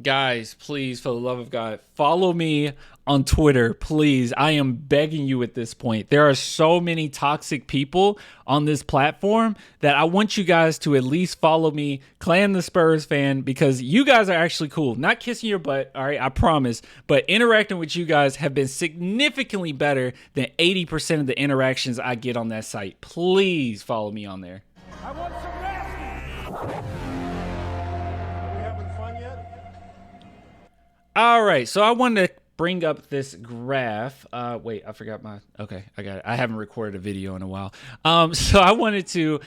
Guys, please, for the love of God, follow me on Twitter, please. I am begging you at this point. There are so many toxic people on this platform that I want you guys to at least follow me, Clan the Spurs fan, because you guys are actually cool. Not kissing your butt, all right, I promise, but interacting with you guys have been significantly better than 80% of the interactions I get on that site. Please follow me on there. I want some nasty. Are we having fun yet? All right, so I wanted to bring up this graph. Wait, I forgot my. Okay, I got it. I haven't recorded a video in a while. So I wanted to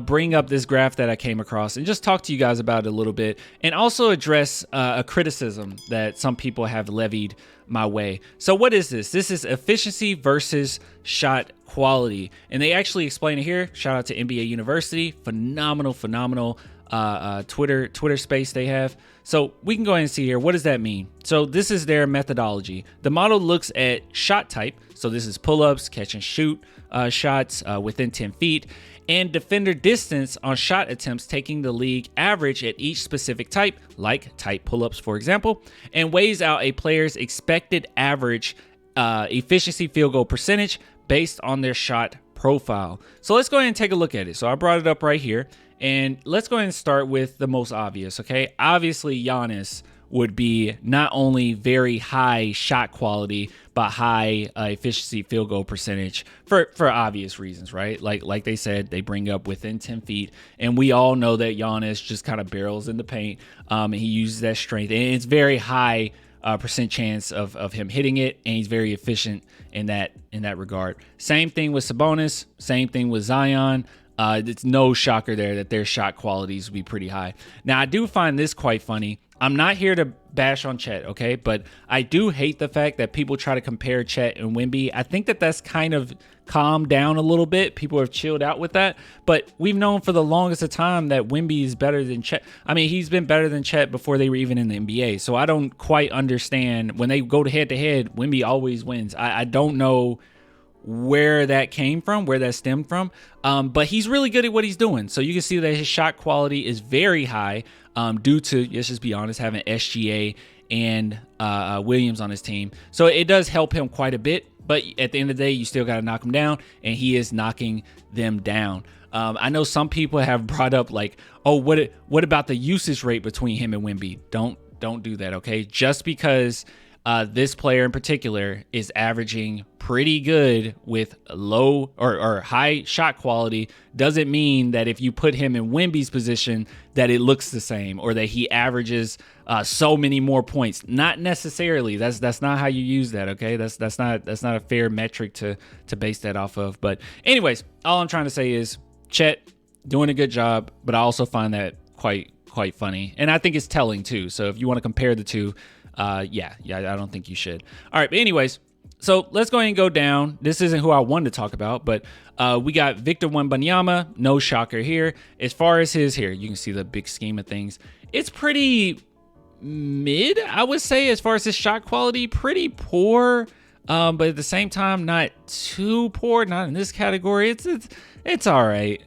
bring up this graph that I came across and just talk to you guys about it a little bit, and also address a criticism that some people have levied my way. So what is this? This is efficiency versus shot quality, and they actually explain it here. Shout out to NBA University, phenomenal Twitter space they have. So we can go ahead and see here. What does that mean? So this is their methodology. The model looks at shot type. So this is pull-ups, catch and shoot shots within 10 feet, and defender distance on shot attempts, taking the league average at each specific type, like tight pull-ups, for example, and weighs out a player's expected average efficiency field goal percentage based on their shot profile. So let's go ahead and take a look at it. So I brought it up right here. And let's go ahead and start with the most obvious, okay? Obviously, Giannis would be not only very high shot quality, but high efficiency field goal percentage for obvious reasons, right? Like they said, they bring up within 10 feet. And we all know that Giannis just kind of barrels in the paint. And he uses that strength. And it's very high percent chance of him hitting it. And he's very efficient in that regard. Same thing with Sabonis. Same thing with Zion. It's no shocker there that their shot qualities will be pretty high. Now, I do find this quite funny. I'm not here to bash on Chet, okay? But I do hate the fact that people try to compare Chet and Wemby. I think that that's kind of calmed down a little bit. People have chilled out with that. But we've known for the longest of time that Wemby is better than Chet. I mean, he's been better than Chet before they were even in the NBA. So I don't quite understand. When they go to head-to-head, Wemby always wins. I don't know where that came from, where that stemmed from. But he's really good at what he's doing. So you can see that his shot quality is very high due to, let's just be honest, having SGA and Williams on his team. So it does help him quite a bit. But at the end of the day, you still got to knock him down, and he is knocking them down. I know some people have brought up like, oh, what about the usage rate between him and Wemby? Don't do that, okay? Just because this player in particular is averaging pretty good with low or high shot quality doesn't mean that if you put him in Wemby's position that it looks the same or that he averages so many more points. Not necessarily. That's not how you use that, okay? That's not a fair metric to base that off of. But anyways, all I'm trying to say is Chet doing a good job, but I also find that quite funny, and I think it's telling too. So if you want to compare the two, yeah, I don't think you should. All right, but anyways, so let's go ahead and go down. This isn't who I wanted to talk about, but we got Victor Wembanyama. No shocker here. As far as his here, you can see the big scheme of things. It's pretty mid, I would say, as far as his shot quality. Pretty poor, but at the same time, not too poor. Not in this category. It's all right.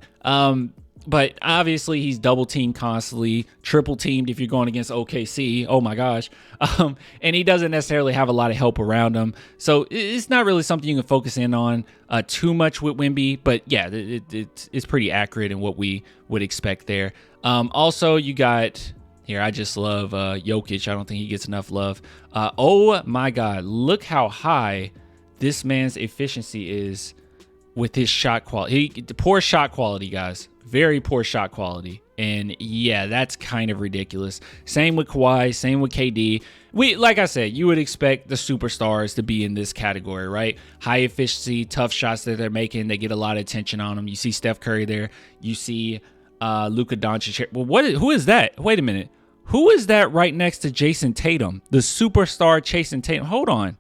But obviously he's double teamed constantly, triple teamed if you're going against OKC. Oh my gosh. And he doesn't necessarily have a lot of help around him. So it's not really something you can focus in on too much with Wemby. But yeah, it's pretty accurate in what we would expect there. Also, you got here, I just love Jokic. I don't think he gets enough love. Oh my God. Look how high this man's efficiency is with his shot quality. Poor shot quality, guys. Very poor shot quality. And yeah, that's kind of ridiculous. Same with Kawhi, same with KD. Like I said, you would expect the superstars to be in this category, right? High efficiency, tough shots that they're making. They get a lot of attention on them. You see Steph Curry there. You see Luka Doncic here. Well, who is that? Wait a minute. Who is that right next to Jason Tatum? The superstar Jason Tatum. Hold on.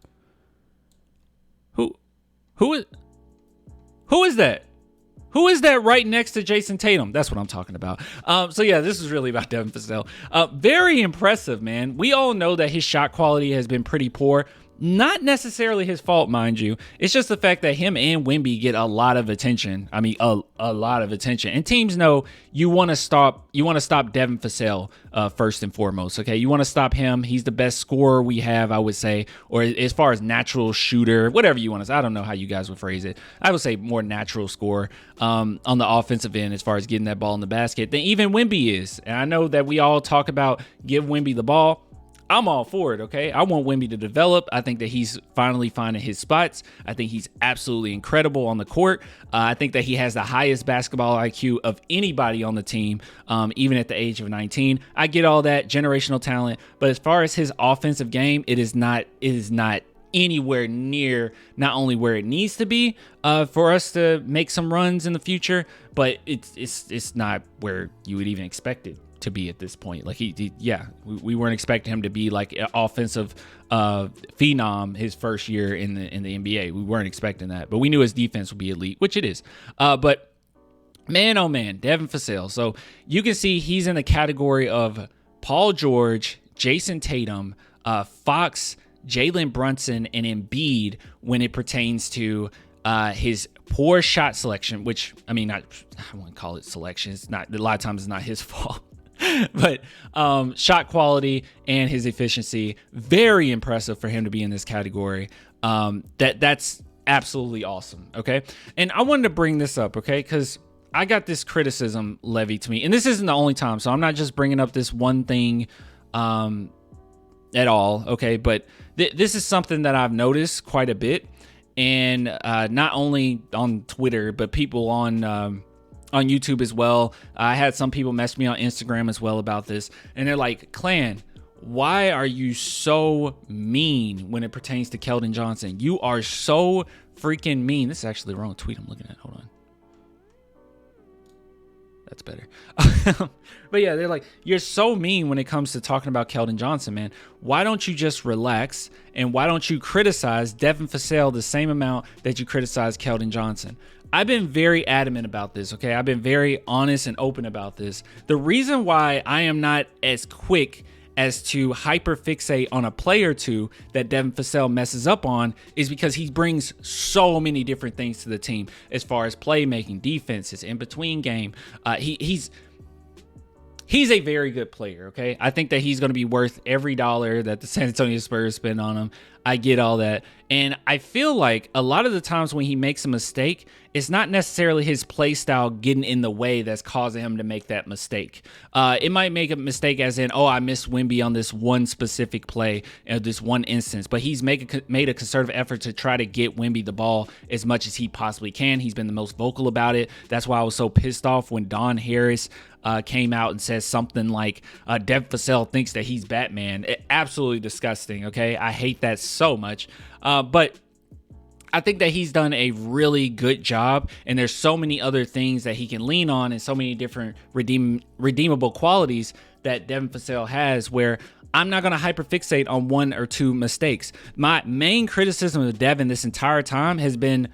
Who is that? Who is that right next to Jason Tatum? That's what I'm talking about. So yeah, this is really about Devin Vassell. Very impressive, man. We all know that his shot quality has been pretty poor. Not necessarily his fault, mind you. It's just the fact that him and Wemby get a lot of attention. I mean, a lot of attention. And teams know you want to stop Devin Vassell first and foremost. Okay, you want to stop him. He's the best scorer we have, I would say, or as far as natural shooter, whatever you want to say. I don't know how you guys would phrase it. I would say more natural scorer on the offensive end as far as getting that ball in the basket than even Wemby is. And I know that we all talk about give Wemby the ball. I'm all for it, okay? I want Wemby to develop. I think that he's finally finding his spots. I think he's absolutely incredible on the court. I think that he has the highest basketball IQ of anybody on the team, even at the age of 19. I get all that generational talent, but as far as his offensive game, it is not anywhere near not only where it needs to be for us to make some runs in the future, but it's not where you would even expect it to be at this point. Like we weren't expecting him to be like an offensive phenom his first year in the NBA. We weren't expecting that, but we knew his defense would be elite, which it is. But man, oh man, Devin Vassell. So you can see he's in the category of Paul George, Jason Tatum, Fox, Jalen Brunson, and Embiid when it pertains to his poor shot selection, which I wouldn't call it selection. It's not, a lot of times it's not his fault. But shot quality and his efficiency, very impressive for him to be in this category. That's absolutely awesome. Okay. And I wanted to bring this up, okay, because I got this criticism levied to me, and this isn't the only time, so I'm not just bringing up this one thing at all. Okay. But this is something that I've noticed quite a bit, and not only on Twitter, but people on YouTube as well. I had some people mess me on Instagram as well about this, and they're like, Clan, why are you so mean when it pertains to Keldon Johnson? You are so freaking mean. This is actually the wrong tweet I'm looking at. Hold on. That's better. But yeah, they're like, you're so mean when it comes to talking about Keldon Johnson, man. Why don't you just relax, and why don't you criticize Devin Vassell the same amount that you criticize Keldon Johnson? I've been very adamant about this, okay? I've been very honest and open about this. The reason why I am not as quick as to hyperfixate on a play or two that Devin Vassell messes up on is because he brings so many different things to the team as far as playmaking, defense, his in-between game. He's a very good player, okay? I think that he's going to be worth every dollar that the San Antonio Spurs spend on him. I get all that. And I feel like a lot of the times when he makes a mistake, it's not necessarily his play style getting in the way that's causing him to make that mistake. It might make a mistake as in, I missed Wemby on this one specific play, this one instance. But he's made a concerted effort to try to get Wemby the ball as much as he possibly can. He's been the most vocal about it. That's why I was so pissed off when Don Harris came out and says something like Devin Vassell thinks that he's Batman. Absolutely disgusting, okay? I hate that so much. But I think that he's done a really good job, and there's so many other things that he can lean on and so many different redeemable qualities that Devin Vassell has where I'm not going to hyperfixate on one or two mistakes. My main criticism of Devin this entire time has been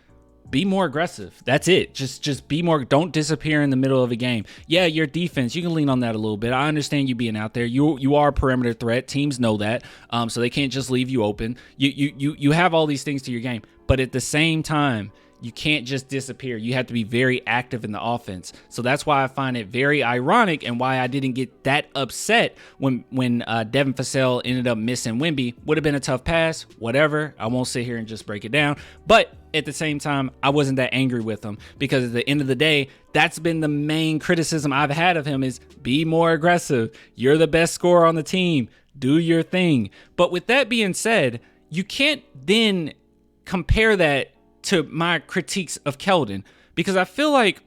be more aggressive. That's it. Just be more. Don't disappear in the middle of a game. Yeah, your defense, you can lean on that a little bit. I understand you being out there. You are a perimeter threat. Teams know that, so they can't just leave you open. You have all these things to your game, but at the same time, you can't just disappear. You have to be very active in the offense. So that's why I find it very ironic and why I didn't get that upset when Devin Vassell ended up missing Wemby. Would have been a tough pass, whatever. I won't sit here and just break it down. But at the same time, I wasn't that angry with him because at the end of the day, that's been the main criticism I've had of him is be more aggressive. You're the best scorer on the team. Do your thing. But with that being said, you can't then compare that to my critiques of Keldon, because I feel like,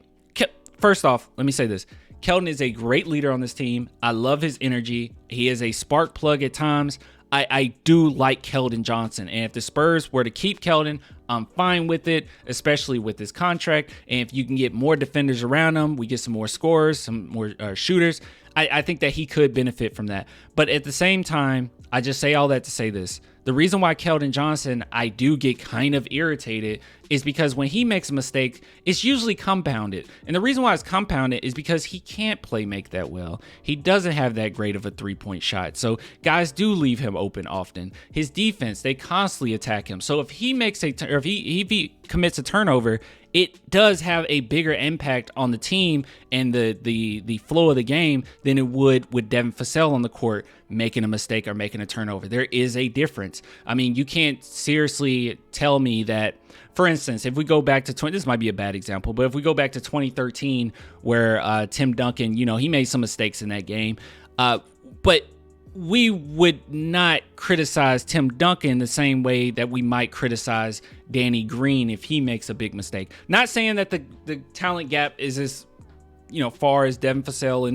first off, let me say this. Keldon is a great leader on this team. I love his energy. He is a spark plug at times. I do like Keldon Johnson. And if the Spurs were to keep Keldon, I'm fine with it, especially with this contract. And if you can get more defenders around him, we get some more scorers, some more shooters, I think that he could benefit from that. But at the same time, I just say all that to say this. The reason why Keldon Johnson, I do get kind of irritated is because when he makes a mistake, it's usually compounded. And the reason why it's compounded is because he can't play make that well. He doesn't have that great of a 3-point shot. So guys do leave him open often. His defense, they constantly attack him. So if he makes if he commits a turnover, it does have a bigger impact on the team and the flow of the game than it would with Devin Vassell on the court making a mistake or making a turnover. There is a difference. I mean, you can't seriously tell me that, for instance, if we go back to this might be a bad example, but if we go back to 2013 where Tim Duncan, he made some mistakes in that game, but we would not criticize Tim Duncan the same way that we might criticize Danny Green if he makes a big mistake. Not saying that the talent gap is as far as Devin Vassell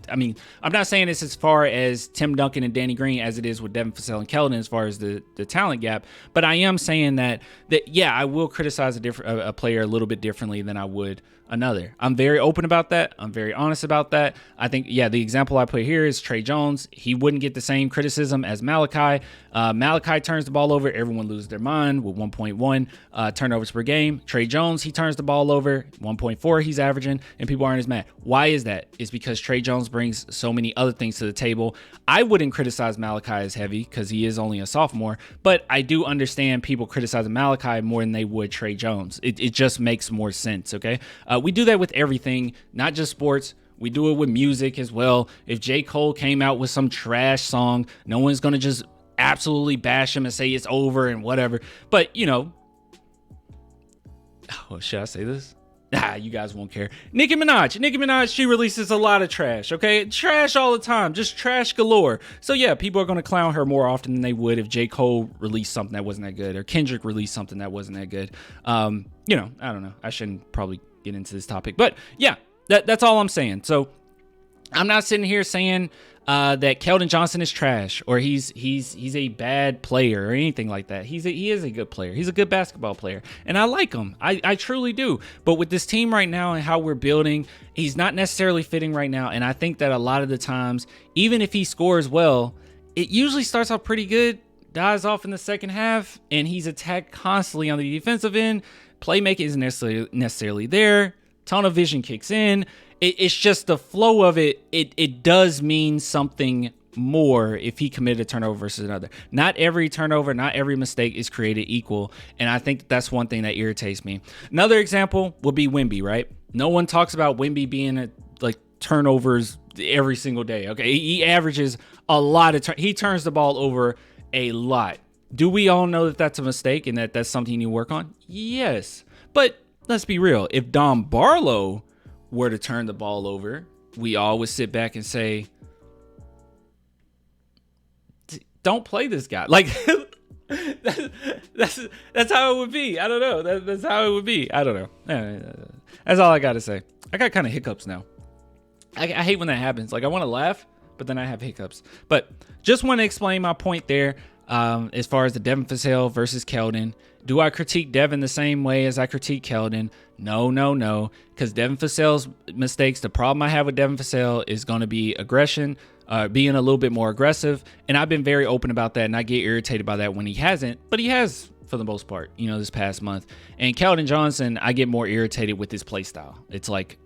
I mean, I'm not saying it's as far as Tim Duncan and Danny Green as it is with Devin Vassell and Keldon as far as the talent gap, but I am saying that yeah, I will criticize a player a little bit differently than I would another. I'm very open about that. I'm very honest about that. I think, yeah, the example I put here is Trey Jones. He wouldn't get the same criticism as Malachi. Malachi turns the ball over. Everyone loses their mind with 1.1 turnovers per game. Trey Jones, he turns the ball over. 1.4 he's averaging, and people aren't as mad. Why is that? It's because Trey Jones brings so many other things to the table. I wouldn't criticize Malachi as heavy because he is only a sophomore, but I do understand people criticizing Malachi more than they would Trey Jones. It just makes more sense, okay? We do that with everything, not just sports. We do it with music as well. If J. Cole came out with some trash song, no one's going to just absolutely bash him and say it's over and whatever. But, should I say this? You guys won't care. Nicki Minaj, she releases a lot of trash, okay? Trash all the time, just trash galore. So yeah, people are going to clown her more often than they would if J. Cole released something that wasn't that good or Kendrick released something that wasn't that good. I don't know. I shouldn't probably get into this topic, but yeah, that's all I'm saying. So I'm not sitting here saying that Keldon Johnson is trash or he's a bad player or anything like that. He is a good player. He's a good basketball player, and I like him. I truly do. But with this team right now and how we're building, he's not necessarily fitting right now. And I think that a lot of the times, even if he scores well, it usually starts off pretty good, dies off in the second half, and he's attacked constantly on the defensive end. Playmaking isn't necessarily there. Tunnel vision kicks in. It's just the flow of it. It does mean something more if he committed a turnover versus another. Not every turnover, not every mistake is created equal. And I think that's one thing that irritates me. Another example would be Wemby, right? No one talks about Wemby being turnovers every single day. Okay. He averages a lot of he turns the ball over a lot. Do we all know that that's a mistake and that that's something you need to work on? Yes. But let's be real. If Don Barlow were to turn the ball over, we all would sit back and say, don't play this guy. Like, that's how it would be. I don't know. That's how it would be. I don't know. That's all I got to say. I got kind of hiccups now. I hate when that happens. Like, I want to laugh, but then I have hiccups. But just want to explain my point there. As far as the Devin Vassell versus Keldon, do I critique Devin the same way as I critique Keldon? No. Because Devin Vassell's mistakes, the problem I have with Devin Vassell is going to be aggression, being a little bit more aggressive. And I've been very open about that, and I get irritated by that when he hasn't, but he has for the most part, this past month. And Keldon Johnson, I get more irritated with his play style. It's like,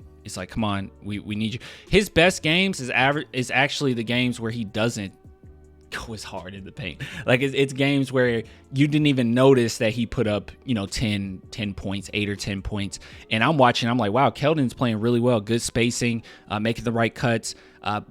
come on, we need you. His best games is actually the games where he doesn't go as hard in the paint. Like it's games where you didn't even notice that he put up 10 points, 8 or 10 points, and I'm watching, I'm like, wow, Keldon's playing really well, good spacing, making the right cuts,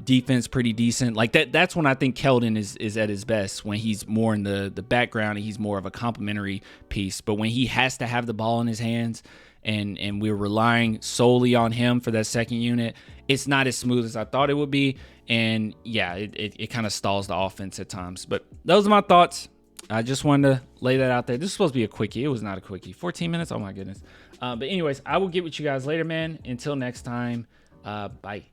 defense pretty decent. Like that's when I think Keldon is at his best, when he's more in the background and he's more of a complimentary piece. But when he has to have the ball in his hands and we're relying solely on him for that second unit, it's not as smooth as I thought it would be. And yeah, it kind of stalls the offense at times. But those are my thoughts. I just wanted to lay that out there. This is supposed to be a quickie. It was not a quickie. 14 minutes? Oh my goodness. But anyways, I will get with you guys later, man. Until next time, bye.